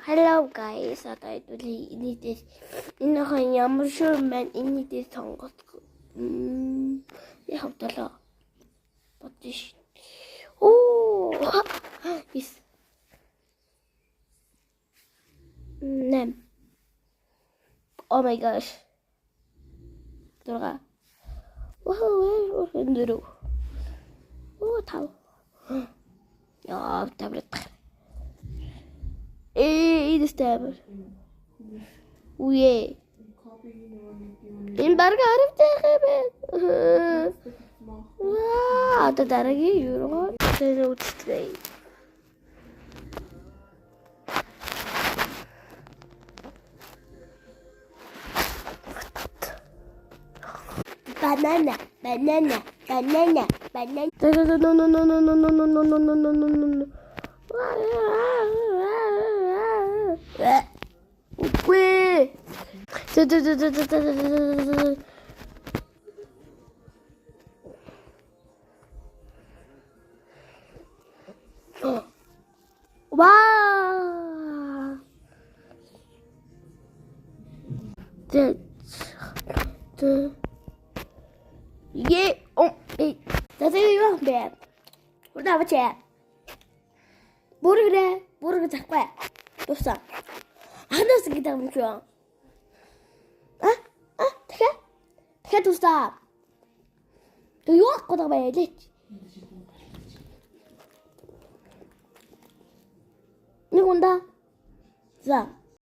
Hello guys, одоо инээдээс энэ хон ямар шуурм байна инээдээс сонгоцгоо. Я хавталаа. Батиш. Оо. Is. Nem. Oh my gosh. 들어가. 와, 흔들어. 오, 타오. 야, 타버렸다. Eee, this time. Oei. In Bargarif tegen Wauw, dat daar een euro. Dat is ook 2. Banana, banana, banana, banana. No. Wee. Wow. Yeah. Oh, hey. Dat is wel bad. Wat nou wat jij? Burger zeg maar. Dus dan. Anders ik dan moet je. Ga dus daar. Doe je ook wat bij dit? Nu komt dat. Zo.